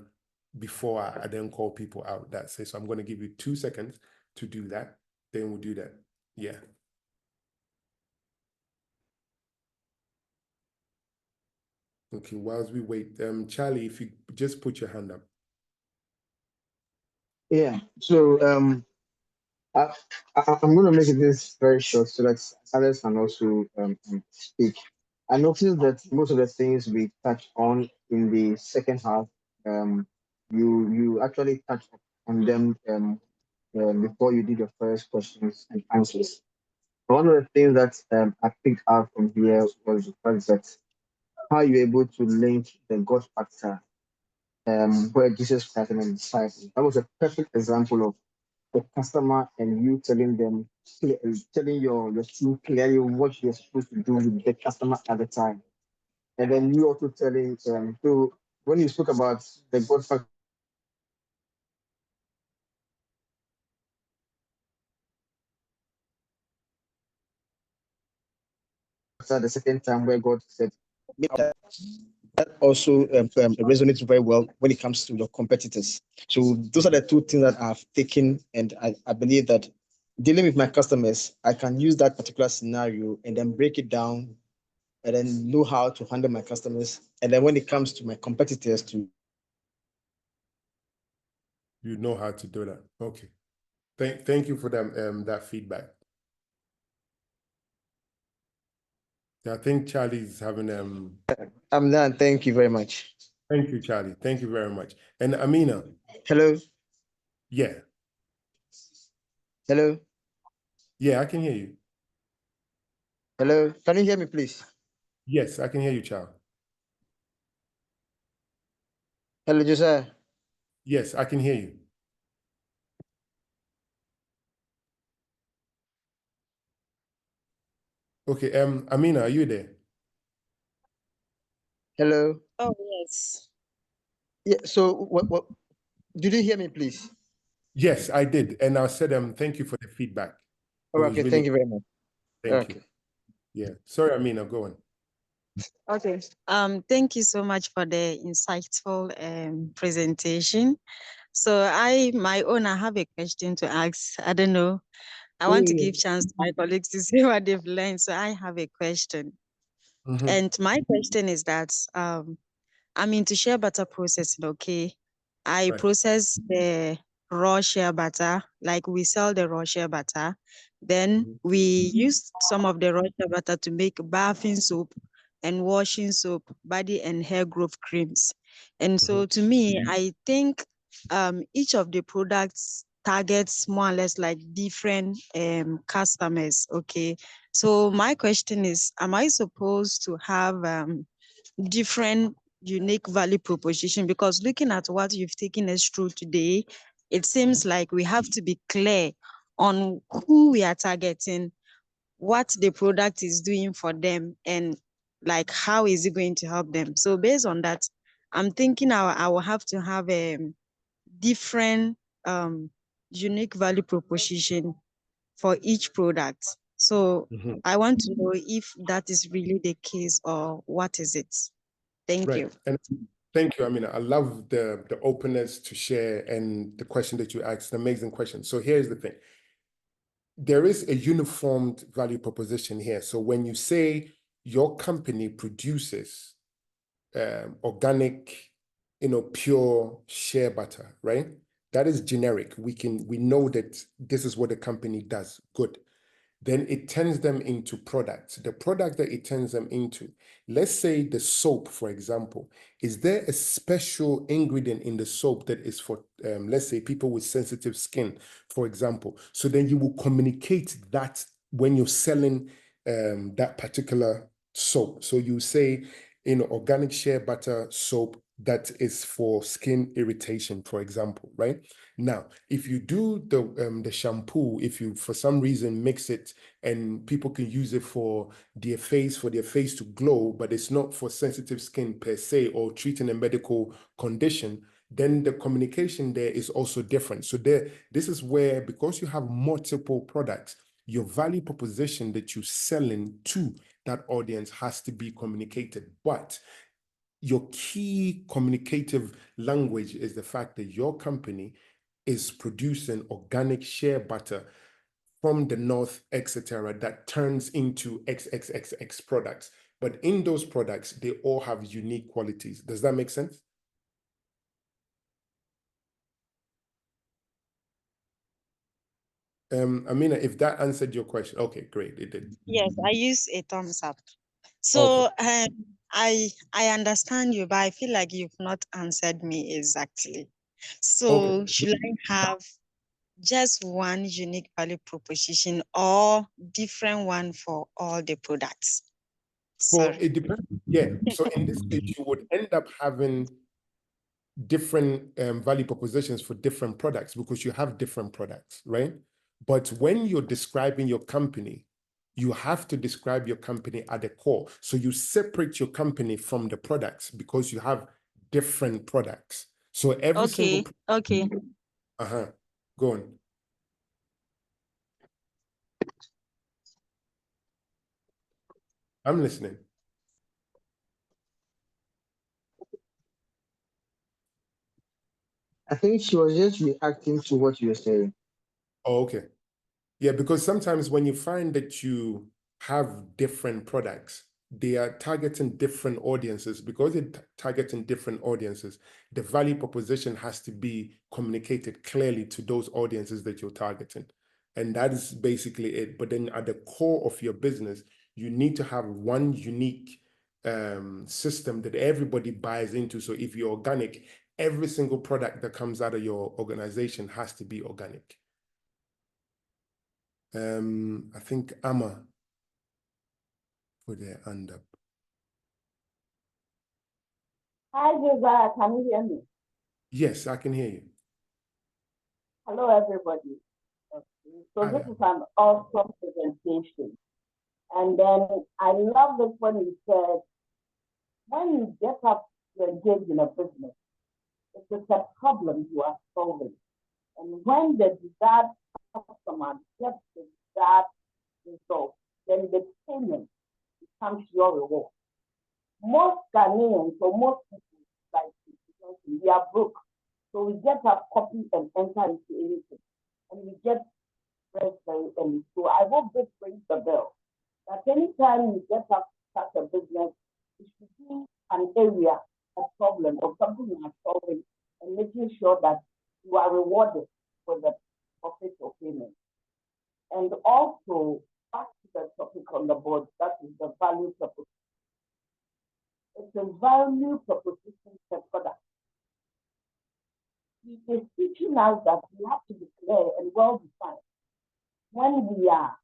before I then call people out. That's it. So I'm going to give you 2 seconds to do that. Then we'll do that. Yeah. Okay, whilst we wait, Charlie, if you just put your hand up. Yeah. So I'm going to make this very short so that others can also speak. I noticed that most of the things we touched on in the second half, you actually touched on them before you did your first questions and answers. One of the things that I picked out from here was the fact that how you're able to link the God factor where Jesus Christ and the disciples. That was a perfect example of the customer and you telling them, telling your team clearly what you're supposed to do with the customer at the time. And then you also telling so when you spoke about the God factor, the second time where God said, that also resonates very well when it comes to your competitors. So those are the 2 things that I've taken, and I believe that dealing with my customers, I can use that particular scenario and then break it down and then know how to handle my customers. And then when it comes to my competitors too. You know how to do that. Okay. Thank you for that feedback. I think Charlie's having I'm done. Thank you very much. Thank you, Charlie. Thank you very much. And Amina. Hello. Yeah. Hello. Yeah, I can hear you. Hello. Can you hear me, please? Yes, I can hear you, Charlie. Hello, Josiah. Yes, I can hear you. Okay, Amina, are you there? Hello. Oh, yes. Yeah. So what did you hear me, please? Yes, I did. And I said thank you for the feedback. Oh, okay, really, thank you very much. thank you. Yeah. Sorry, Amina, go on. Okay. Thank you so much for the insightful presentation. So I have a question to ask. I don't know. I want to give chance to my colleagues to see what they've learned. So I have a question. And my question is that I'm into shea butter processing, okay? I process the raw shea butter, like we sell the raw shea butter. Then we use some of the raw shea butter to make bathing soap and washing soap, body and hair growth creams. And so to me, I think each of the products targets more or less like different customers, okay? So my question is, am I supposed to have different unique value proposition? Because looking at what you've taken us through today, it seems like we have to be clear on who we are targeting, what the product is doing for them, and like how is it going to help them. So based on that, I'm thinking I will have to have a different unique value proposition for each product. So Mhm. I want to know if that is really the case or what is it. Thank Right. you. And thank you. I mean, I love the openness to share and the question that you asked, an amazing question. So here's the thing. There is a uniformed value proposition here. So when you say your company produces organic, pure shea butter, right? That is generic. We know that this is what the company does. Good. Then it turns them into products. The product that it turns them into, let's say the soap, for example, is there a special ingredient in the soap that is for, let's say, people with sensitive skin, for example? So then you will communicate that when you're selling that particular soap. So you say, organic shea butter soap that is for skin irritation, for example, right? Now, if you do the shampoo, if you for some reason mix it and people can use it for their face to glow, but it's not for sensitive skin per se or treating a medical condition, then the communication there is also different. So this is where, because you have multiple products, your value proposition that you're selling to that audience has to be communicated. But your key communicative language is the fact that your company is producing organic shea butter from the north, etc., that turns into XXXX products. But in those products, they all have unique qualities. Does that make sense? Amina, if that answered your question, okay, great, it did. Yes, I use a thumbs up. Okay. So I understand you, but I feel like you've not answered me exactly. So Okay. should I have just one unique value proposition or different one for all the products? Well, Sorry. it depends. Yeah. So in this case, you would end up having different value propositions for different products because you have different products, right? But when you're describing your company, you have to describe your company at the core. So you separate your company from the products because you have different products. So every single, Okay. go on. I'm listening. I think she was just reacting to what you were saying. Oh, okay. Yeah, because sometimes when you find that you have different products, they are targeting different audiences. Because they're targeting different audiences, the value proposition has to be communicated clearly to those audiences that you're targeting. And that is basically it. But then at the core of your business, you need to have one unique system that everybody buys into. So if you're organic, every single product that comes out of your organization has to be organic. I think Amma put their hand up. Hi, Josiah. Can you hear me? Yes, I can hear you. Hello, everybody. Okay. So Hi this there. is an awesome presentation. And then I love it when you said, when you get up to engage in a business, it is a problem you are solving. And when the desired customer gets the desired result, then the payment becomes your reward. Most Ghanaians or most people, like we are broke. So we get up, copy, and enter into anything. And we get very, very early. So I hope this rings the bell. That anytime you get up to start a business, it should be an area, a problem, or something you are solving, and making sure that you are rewarded with the profit or payment. And also, back to the topic on the board, that is the value proposition. It's a value proposition per product. He is teaching us that we have to be clear and well defined when we are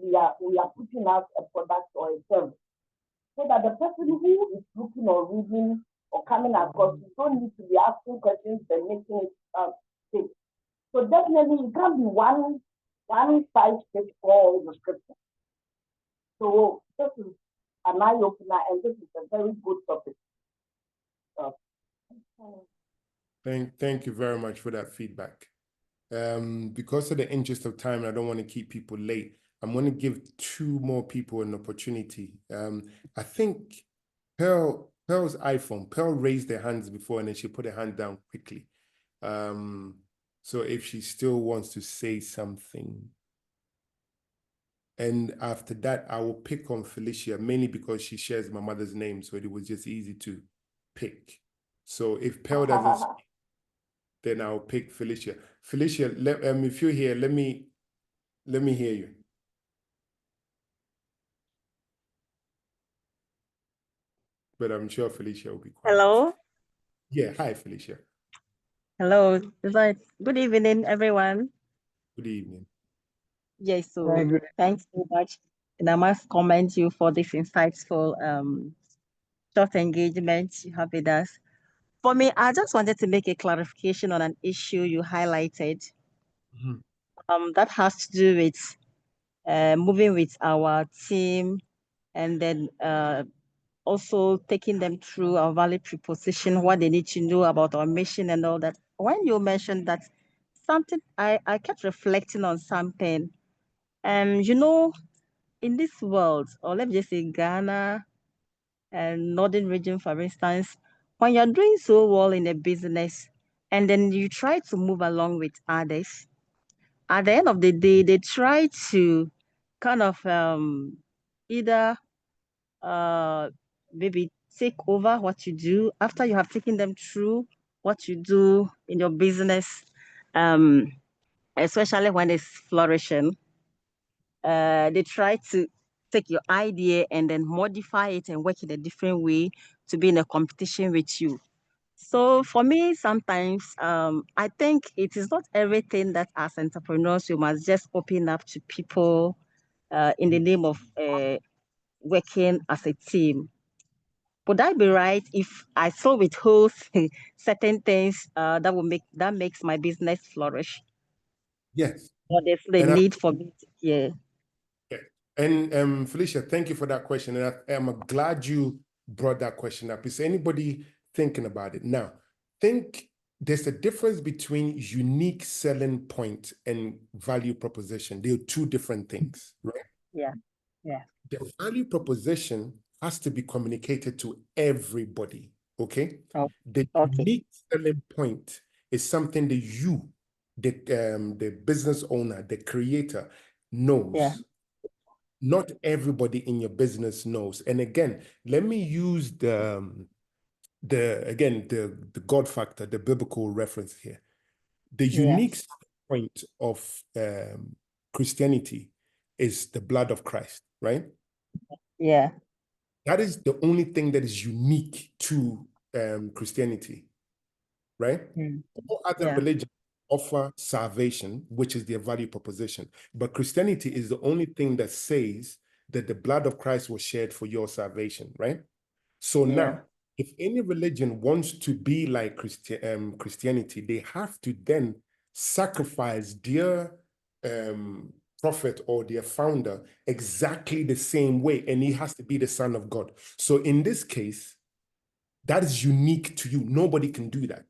we are putting out a product or a service, so that the person who is looking or reading or coming across, you don't need to be asking questions and making it fit. So definitely it can't be one size fits all description. So this is an eye opener, and this is a very good topic. Thank you very much for that feedback. Because of the interest of time, I don't want to keep people late. I'm going to give 2 more people an opportunity. I think Pearl's iPhone. Pearl raised their hands before, and then she put her hand down quickly. So if she still wants to say something. And after that, I will pick on Felicia, mainly because she shares my mother's name, so it was just easy to pick. So if Pearl doesn't speak, then I'll pick Felicia. Felicia, if you're here, let me hear you. But I'm sure Felicia will be quiet. Hello. Yeah, hi, Felicia. Hello. Good evening, everyone. Good evening. Yes, so Very good. thanks so much. And I must commend you for this insightful short engagement you have with us. For me, I just wanted to make a clarification on an issue you highlighted. That has to do with moving with our team, and then also taking them through our value proposition, what they need to know about our mission and all that. When you mentioned that, something I kept reflecting on something. You know, in this world, or let me just say Ghana and Northern region, for instance, when you're doing so well in a business and then you try to move along with others, at the end of the day, they try to kind of either maybe take over what you do after you have taken them through what you do in your business, especially when it's flourishing. They try to take your idea and then modify it and work in a different way to be in a competition with you. So for me, sometimes I think it is not everything that as entrepreneurs you must just open up to people in the name of working as a team. Would I be right if I still withhold certain things that makes my business flourish? Yes. Or there's the need for me to, yeah. And Felicia, thank you for that question. And I'm glad you brought that question up. Is anybody thinking about it? Now, think there's a difference between unique selling point and value proposition. They're 2 different things, right? Yeah. Yeah. The value proposition has to be communicated to everybody, okay? Oh, The okay. unique selling point is something that you, the business owner, the creator, knows. Yeah. Not everybody in your business knows. And again, let me use the God factor, the biblical reference here. The unique point of Christianity is the blood of Christ, right? Yeah. That is the only thing that is unique to Christianity, right? All other religions offer salvation, which is their value proposition. But Christianity is the only thing that says that the blood of Christ was shed for your salvation, right? So now, if any religion wants to be like Christianity, they have to then sacrifice their prophet or their founder exactly the same way, and he has to be the Son of God. So in this case, that is unique to you. Nobody can do that.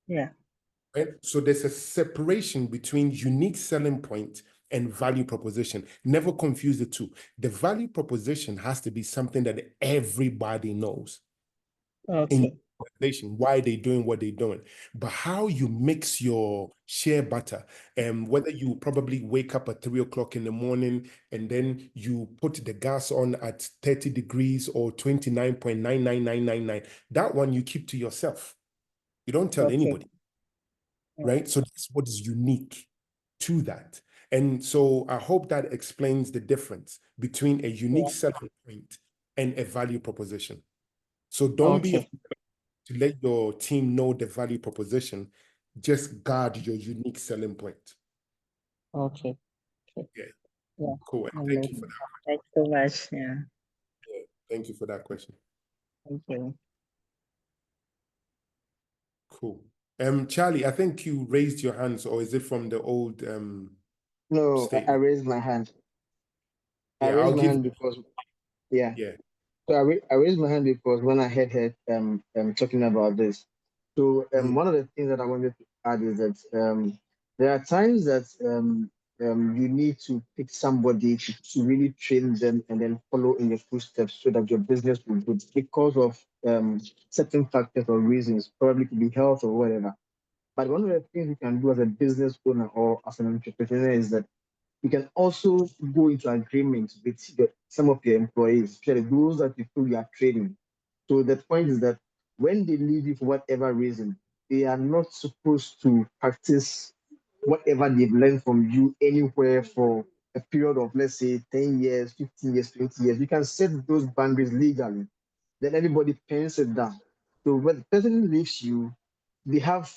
Yeah. Right? So there's a separation between unique selling point and value proposition. Never confuse the 2. The value proposition has to be something that everybody knows. Okay. In why they're doing what they're doing. But how you mix your shea butter, and whether you probably wake up at 3 o'clock in the morning and then you put the gas on at 30 degrees or 29.99999, that one you keep to yourself. You don't tell anybody. Right? So that's what is unique to that. And so I hope that explains the difference between a unique selling point and a value proposition. So don't be afraid to let your team know the value proposition. Just guard your unique selling point. Okay. Yeah. Yeah. Cool. And thank you for that. Thanks so much. Yeah. Thank you for that question. Thank you. Cool. Charlie, I think you raised your hands, or is it from the old No, I statement? raised my hand. I Yeah, raised I'll my give. hand because, yeah. Yeah. So I raised my hand because when I heard her talking about this. So one of the things that I wanted to add is that there are times that you need to pick somebody to really train them and then follow in your footsteps so that your business will grow because of certain factors or reasons, probably could be health or whatever. But one of the things you can do as a business owner or as an entrepreneur is that you can also go into agreement with some of your employees, especially those that you feel you are training. So the point is that when they leave you for whatever reason, they are not supposed to practice whatever they've learned from you anywhere for a period of, let's say, 10 years, 15 years, 20 years. You can set those boundaries legally. Then everybody pens it down. So when the person leaves you, they have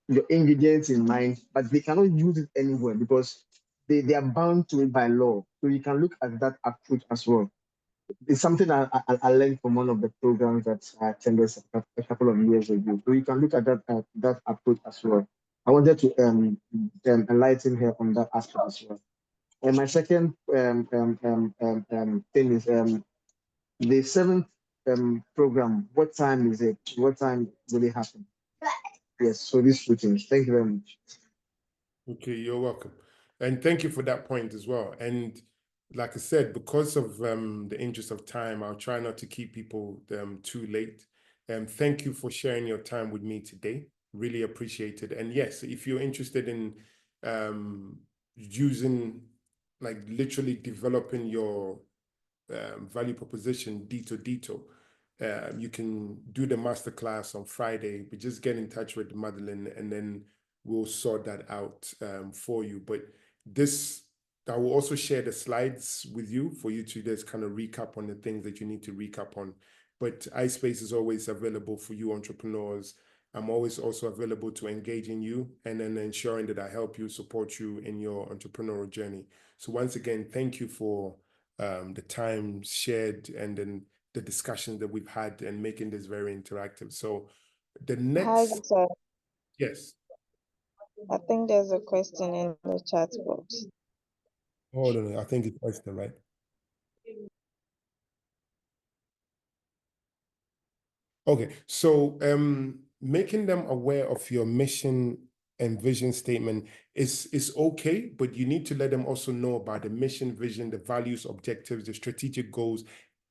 your ingredients in mind, but they cannot use it anywhere because they are bound to it by law. So you can look at that approach as well. It's something I learned from one of the programs that I attended a couple of years ago. So you can look at that approach as well. I wanted to enlighten her on that aspect as well. And my second thing is the seventh program. What time is it? What time will it happen? Yes, so these two things. Thank you very much. Okay, you're welcome. And thank you for that point as well. And like I said, because of the interest of time, I'll try not to keep people too late. Thank you for sharing your time with me today. Really appreciate it. And yes, if you're interested in using, like literally developing your value proposition dito, you can do the masterclass on Friday, but just get in touch with Madeline and then we'll sort that out for you. But this, I will also share the slides with you for you to just kind of recap on the things that you need to recap on. But iSpace is always available for you entrepreneurs. I'm always also available to engage in you and then ensuring that I help you, support you in your entrepreneurial journey. So once again, thank you for the time shared and then the discussions that we've had and making this very interactive. So the Hi, next, sir. yes. I think there's a question in the chat box. Hold on, I think it's Esther, right? Okay, so making them aware of your mission and vision statement is okay, but you need to let them also know about the mission, vision, the values, objectives, the strategic goals,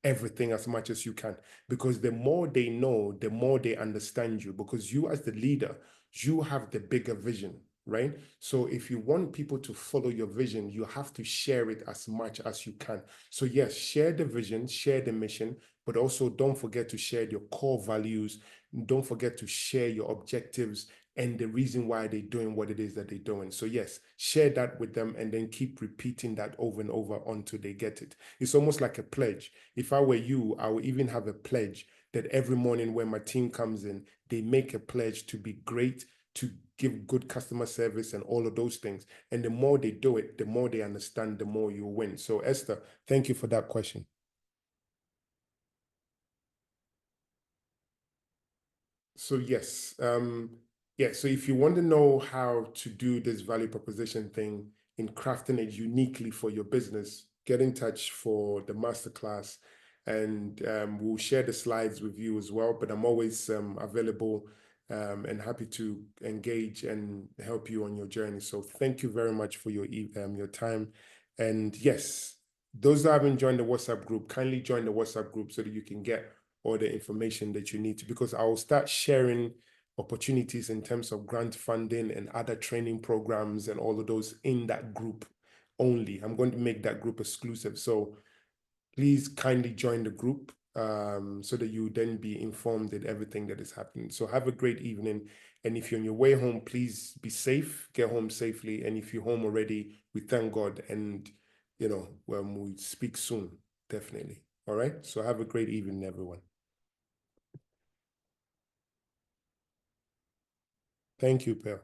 everything as much as you can. Because the more they know, the more they understand you. Because you as the leader, you have the bigger vision, right? So if you want people to follow your vision, you have to share it as much as you can. So yes, share the vision, share the mission, but also don't forget to share your core values. Don't forget to share your objectives and the reason why they're doing what it is that they're doing. So yes, share that with them and then keep repeating that over and over until they get it. It's almost like a pledge. If I were you, I would even have a pledge that every morning when my team comes in, they make a pledge to be great, to give good customer service and all of those things. And the more they do it, the more they understand, the more you win. So Esther, thank you for that question. So yes, so if you want to know how to do this value proposition thing in crafting it uniquely for your business, get in touch for the masterclass, and we'll share the slides with you as well. But I'm always available and happy to engage and help you on your journey. So thank you very much for your time. And yes, those that haven't joined the WhatsApp group, kindly join the WhatsApp group so that you can get all the information that you need to, because I will start sharing opportunities in terms of grant funding and other training programs and all of those in that group only. I'm going to make that group exclusive. So please kindly join the group so that you then be informed of everything that is happening. So have a great evening. And if you're on your way home, please be safe, get home safely. And if you're home already, we thank God. And, we speak soon, definitely. All right. So have a great evening, everyone. Thank you, Pearl.